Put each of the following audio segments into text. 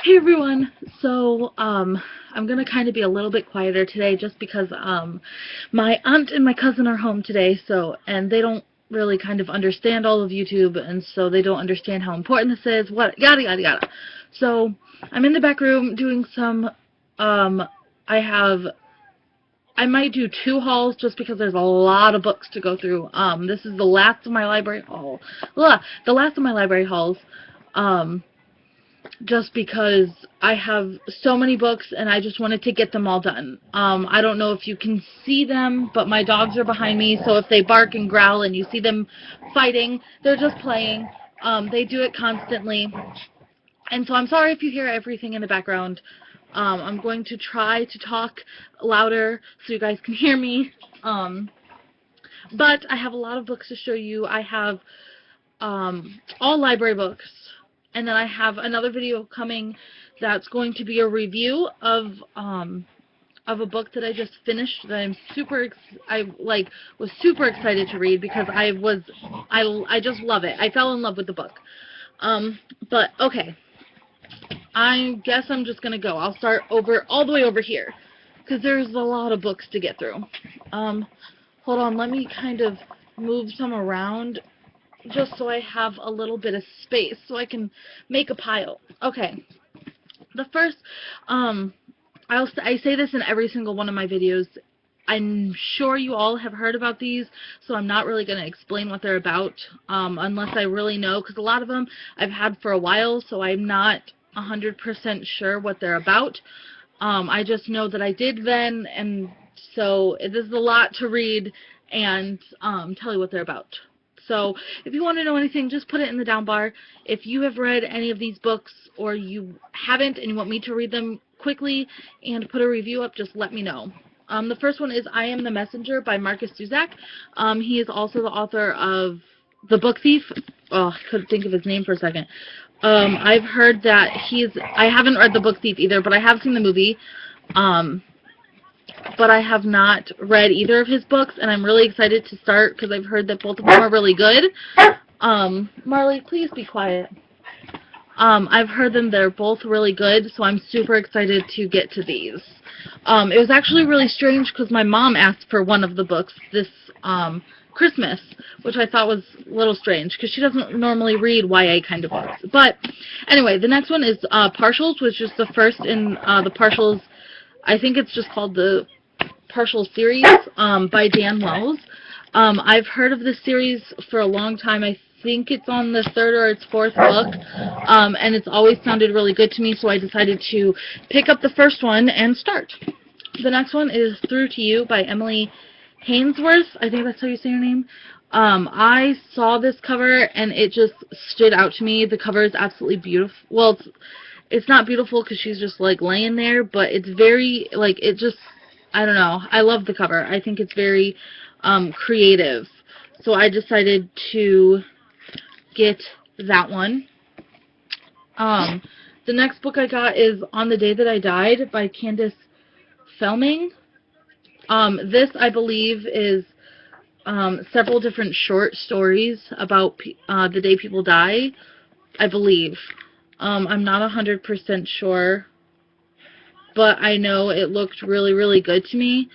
Hey everyone. I'm gonna kind of be a little bit quieter today just because my aunt and my cousin are home today, and they don't really kind of understand all of YouTube, and so they don't understand how important this is, what yada yada yada. So I'm in the back room doing some I have I might do two hauls just because there's a lot of books to go through. This is the last of my library haul. The last of my library hauls. Um just because I have so many books and I just wanted to get them all done. I don't know if you can see them, but my dogs are behind me, so if they bark and growl and you see them fighting, they're just playing. They do it constantly. And so I'm sorry if you hear everything in the background. I'm going to try to talk louder so you guys can hear me. But I have a lot of books to show you. I have all library books. And then I have another video coming that's going to be a review of a book that I just finished that I was super excited to read because I just love it. I fell in love with the book. But okay. I guess I'm just gonna go. I'll start all the way over here because there's a lot of books to get through. Hold on, let me kind of move some around just so I have a little bit of space so I can make a pile. Okay. The first, I say this in every single one of my videos. I'm sure you all have heard about these, so I'm not really going to explain what they're about unless I really know, because a lot of them I've had for a while, so I'm not 100% sure what they're about. I just know that I did then, and so this is a lot to read and tell you what they're about. So if you want to know anything, just put it in the down bar. If you have read any of these books or you haven't and you want me to read them quickly and put a review up, just let me know. The first one is I Am the Messenger by Markus Zusak. He is also the author of The Book Thief. Oh, I couldn't think of his name for a second. I've heard that I haven't read The Book Thief either, but I have seen the movie. But I have not read either of his books, and I'm really excited to start because I've heard that both of them are really good. Marley, please be quiet. I've heard they're both really good, so I'm super excited to get to these. It was actually really strange because my mom asked for one of the books this Christmas, which I thought was a little strange because she doesn't normally read YA kind of books. But anyway, the next one is Partials, which is the first in the Partials. I think it's just called the Partial series by Dan Wells. I've heard of this series for a long time. I think it's on the third or its fourth book, and it's always sounded really good to me, so I decided to pick up the first one and start. The next one is Through to You by Emily Hainsworth. I think that's how you say her name. I saw this cover, and it just stood out to me. The cover is absolutely beautiful. Well, it's not beautiful because she's just, like, laying there, but it's very, like, I don't know. I love the cover. I think it's very creative. So I decided to get that one. The next book I got is On the Day That I Died by Candace Fleming. This, I believe, is several different short stories about the day people die, I believe. I'm not 100% sure, but I know it looked really, really good to me,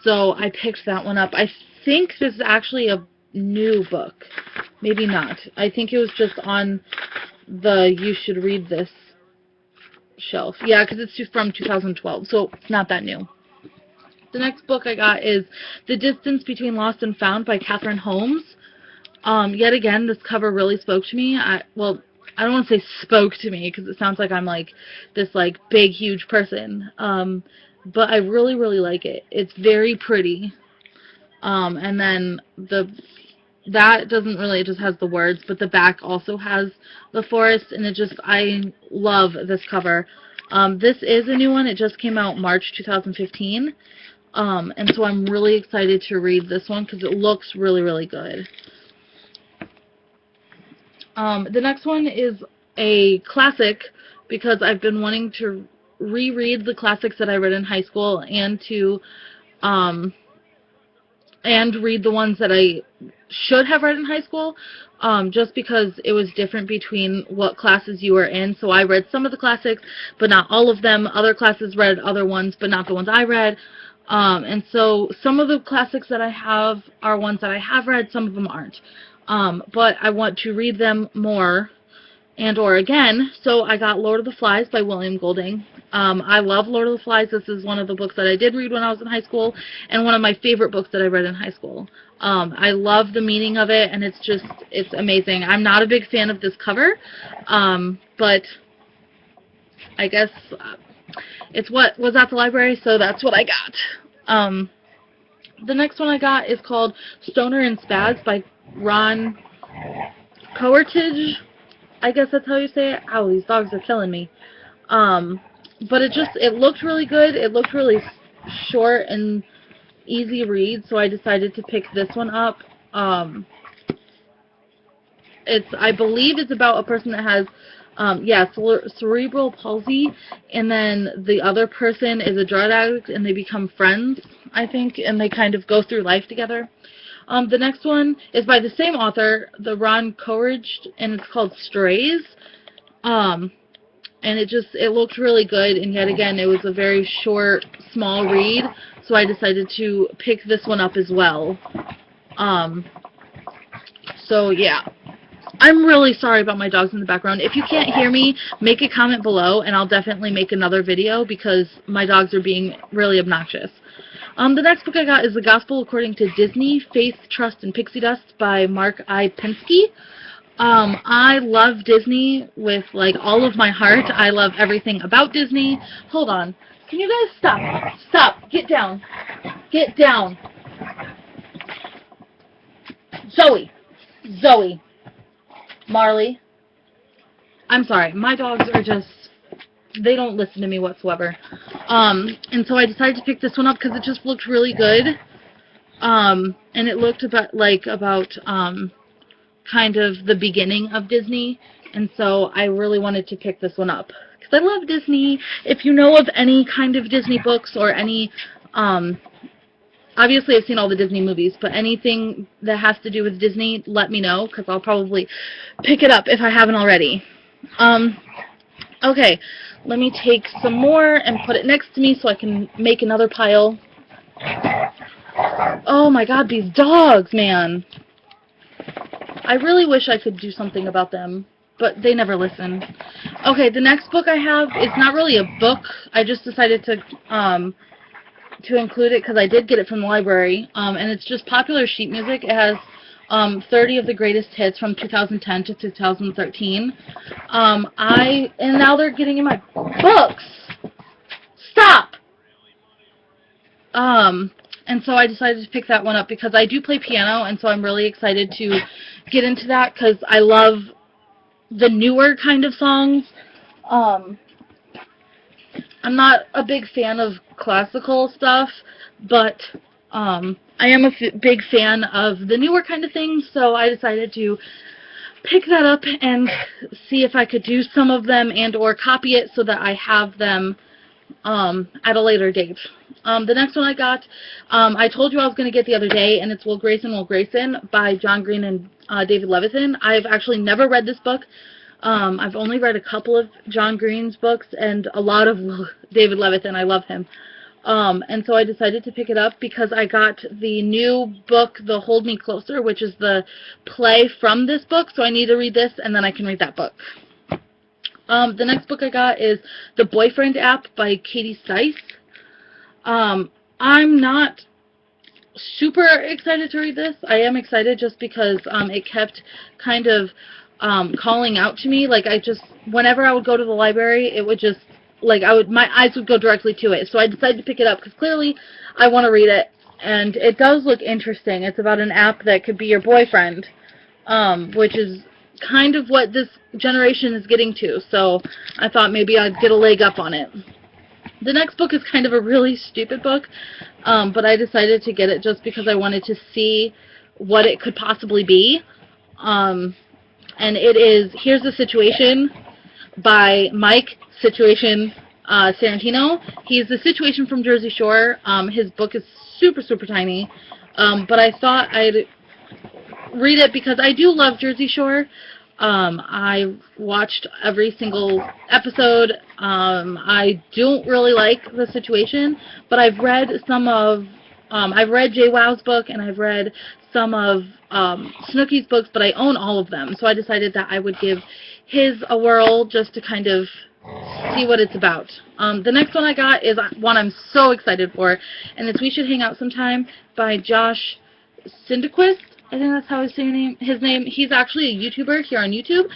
so I picked that one up. I think this is actually a new book. Maybe not. I think it was just on the You Should Read This shelf. Yeah, because it's from 2012, so it's not that new. The next book I got is The Distance Between Lost and Found by Catherine Holmes. Yet again, this cover really spoke to me. I don't want to say spoke to me because it sounds like I'm like this like big, huge person. But I really, really like it. It's very pretty. And then that doesn't really, it just has the words, but the back also has the forest, and I love this cover. This is a new one. It just came out March 2015. And so I'm really excited to read this one because it looks really, really good. The next one is a classic because I've been wanting to reread the classics that I read in high school and to and read the ones that I should have read in high school. just because it was different between what classes you were in. So I read some of the classics, but not all of them. Other classes read other ones, but not the ones I read. And so some of the classics that I have are ones that I have read, some of them aren't. But I want to read them more and or again, so I got Lord of the Flies by William Golding. I love Lord of the Flies. This is one of the books that I did read when I was in high school, and one of my favorite books that I read in high school. I love the meaning of it, and it's amazing. I'm not a big fan of this cover, but I guess it's what was at the library, so that's what I got. The next one I got is called Stoner and Spaz by Ron Cowertage. I guess that's how you say it. Ow, these dogs are killing me. But it looked really good. It looked really short and easy read, so I decided to pick this one up. I believe it's about a person that has, cerebral palsy, and then the other person is a drug addict, and they become friends, I think, and they kind of go through life together. The next one is by the same author, the Ron Cowerage, and it's called Strays. And it looked really good, and yet again, it was a very short, small read, so I decided to pick this one up as well. So yeah. I'm really sorry about my dogs in the background. If you can't hear me, make a comment below, and I'll definitely make another video because my dogs are being really obnoxious. The next book I got is The Gospel According to Disney, Faith, Trust, and Pixie Dust by Mark I. Pensky. I love Disney with, like, all of my heart. I love everything about Disney. Hold on. Can you guys stop? Stop. Get down. Get down. Zoe. Marley. I'm sorry. My dogs are just... they don't listen to me whatsoever. And so I decided to pick this one up because it just looked really good. And it looked about kind of the beginning of Disney. And so I really wanted to pick this one up because I love Disney. If you know of any kind of Disney books or any, obviously I've seen all the Disney movies, but anything that has to do with Disney, let me know because I'll probably pick it up if I haven't already. Okay, let me take some more and put it next to me so I can make another pile. Oh my god, these dogs, man. I really wish I could do something about them, but they never listen. Okay, the next book I have is not really a book. I just decided to include it because I did get it from the library, and it's just popular sheet music. It has 30 of the greatest hits from 2010 to 2013. And now they're getting in my books. Stop! And so I decided to pick that one up because I do play piano, and so I'm really excited to get into that because I love the newer kind of songs. I'm not a big fan of classical stuff, but I am a big fan of the newer kind of things, so I decided to pick that up and see if I could do some of them and or copy it so that I have them at a later date. The next one I got, I told you I was going to get the other day, and it's Will Grayson, Will Grayson by John Green and David Levithan. I've actually never read this book. I've only read a couple of John Green's books and a lot of David Levithan. I love him. And so I decided to pick it up because I got the new book, The Hold Me Closer, which is the play from this book, so I need to read this, and then I can read that book. The next book I got is The Boyfriend App by Katie Seiss. I'm not super excited to read this. I am excited just because it kept kind of calling out to me. Like, whenever I would go to the library, it would just, like, my eyes would go directly to it. So I decided to pick it up because clearly I want to read it, and it does look interesting. It's about an app that could be your boyfriend, which is kind of what this generation is getting to. So I thought maybe I'd get a leg up on it. The next book is kind of a really stupid book, but I decided to get it just because I wanted to see what it could possibly be. And it is Here's the Situation by Mike Situation Sarantino. He's the Situation from Jersey Shore. His book is super, super tiny, but I thought I'd read it because I do love Jersey Shore. I watched every single episode. I don't really like the situation, but I've read I've read JWoww's book, and I've read some of Snooki's books, but I own all of them. So I decided that I would give his a whirl just to kind of see what it's about. The next one I got is one I'm so excited for, and it's We Should Hang Out Sometime by Josh Synderquist. I think that's how he's saying his name. He's actually a YouTuber here on YouTube,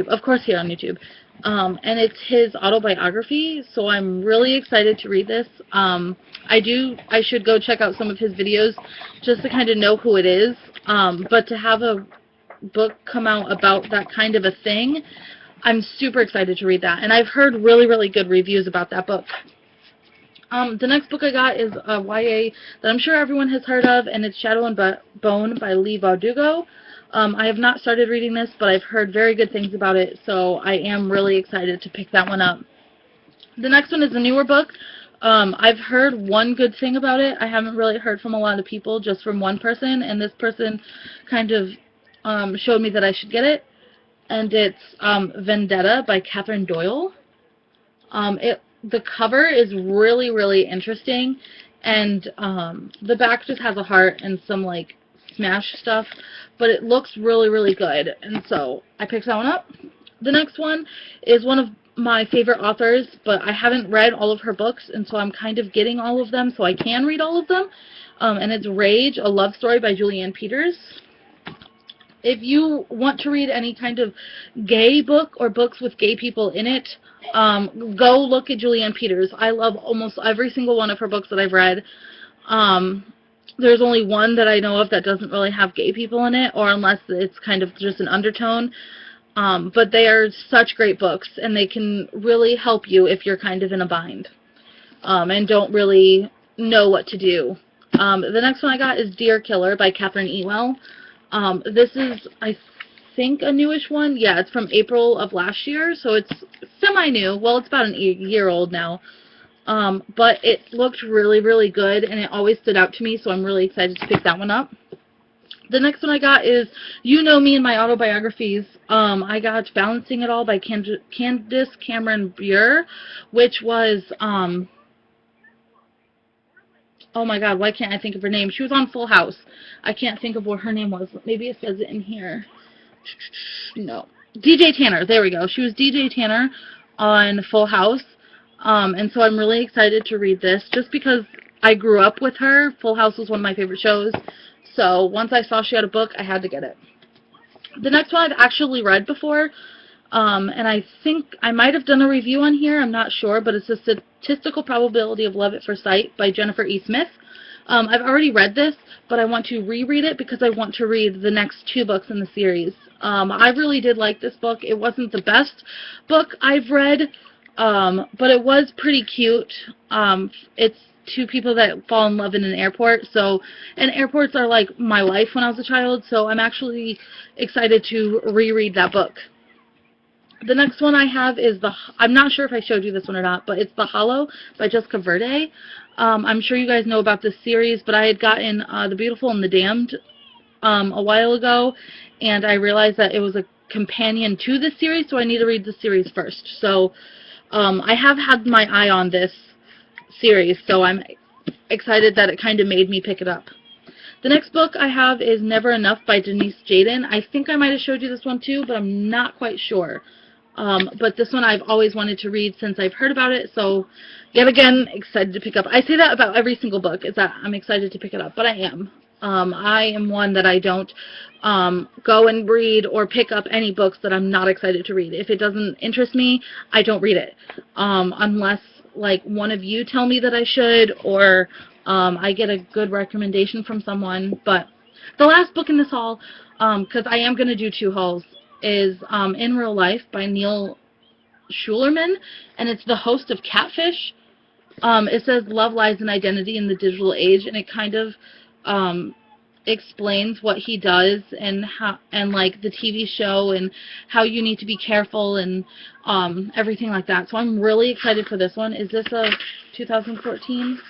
of course here on YouTube. And it's his autobiography, so I'm really excited to read this. I should go check out some of his videos just to kind of know who it is. But to have a book come out about that kind of a thing, I'm super excited to read that. And I've heard really, really good reviews about that book. The next book I got is a YA that I'm sure everyone has heard of, and it's Shadow and Bone by Leigh Bardugo. I have not started reading this, but I've heard very good things about it, so I am really excited to pick that one up. The next one is a newer book. I've heard one good thing about it. I haven't really heard from a lot of people, just from one person, and this person kind of showed me that I should get it. And it's Vendetta by Catherine Doyle. The cover is really, really interesting, and the back just has a heart and some, like, smash stuff, but it looks really, really good, and so I picked that one up. The next one is one of my favorite authors, but I haven't read all of her books, and so I'm kind of getting all of them so I can read all of them, and it's Rage, a love story by Julianne Peters. If you want to read any kind of gay book or books with gay people in it, go look at Julianne Peters. I love almost every single one of her books that I've read. There's only one that I know of that doesn't really have gay people in it, or unless it's kind of just an undertone. But they are such great books, and they can really help you if you're kind of in a bind and don't really know what to do. The next one I got is Dear Killer by Catherine Ewell. This is, I think, a newish one. Yeah, it's from April of last year, so it's semi-new. Well, it's about a year old now. But it looked really, really good, and it always stood out to me, so I'm really excited to pick that one up. The next one I got is You Know Me and My Autobiographies. I got Balancing It All by Candace Cameron Bure, which was, oh my god, why can't I think of her name? She was on Full House. I can't think of what her name was. Maybe it says it in here. No. DJ Tanner. There we go. She was DJ Tanner on Full House. And so I'm really excited to read this just because I grew up with her. Full House was one of my favorite shows. So once I saw she had a book, I had to get it. The next one I've actually read before. And I think I might have done a review on here. I'm not sure. But it's The Statistical Probability of Love at First Sight by Jennifer E. Smith. I've already read this, but I want to reread it because I want to read the next 2 books in the series. I really did like this book. It wasn't the best book I've read, but it was pretty cute. It's 2 people that fall in love in an airport, and airports are like my life when I was a child, so I'm actually excited to reread that book. The next one I have is I'm not sure if I showed you this one or not, but it's The Hollow by Jessica Verde. I'm sure you guys know about this series, but I had gotten The Beautiful and the Damned a while ago, and I realized that it was a companion to this series, so I need to read the series first. So I have had my eye on this series, so I'm excited that it kind of made me pick it up. The next book I have is Never Enough by Denise Jayden. I think I might have showed you this one too, but I'm not quite sure. But this one I've always wanted to read since I've heard about it, so yet again, excited to pick up. I say that about every single book, is that I'm excited to pick it up, but I am. I am one that I don't go and read or pick up any books that I'm not excited to read. If it doesn't interest me, I don't read it. Unless, like, one of you tell me that I should, or I get a good recommendation from someone. But the last book in this haul, because I am going to do 2 hauls, is In Real Life by Neil Schulerman, and it's the host of Catfish. It says Love, Lies, and Identity in the Digital Age, and it kind of explains what he does and how, and like the TV show and how you need to be careful and everything like that. So I'm really excited for this one. Is this a 2014?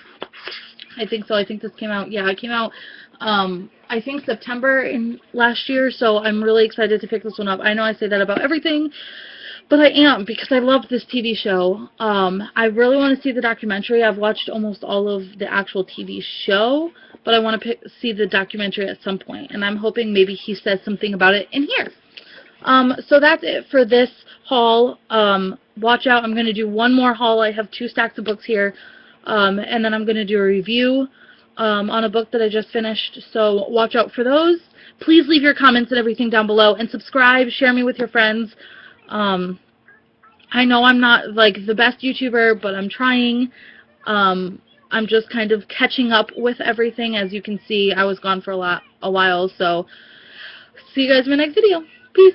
I think so. I think this came out, yeah, it came out I think September in last year, so I'm really excited to pick this one up. I know I say that about everything, but I am, because I love this TV show. I really want to see the documentary. I've watched almost all of the actual TV show, but I want to see the documentary at some point, and I'm hoping maybe he says something about it in here. So that's it for this haul. Watch out, I'm going to do one more haul. I have 2 stacks of books here, and then I'm going to do a review on a book that I just finished, so watch out for those. Please leave your comments and everything down below, and subscribe, share me with your friends. I know I'm not, like, the best YouTuber, but I'm trying. I'm just kind of catching up with everything. As you can see, I was gone for a while, so see you guys in my next video. Peace!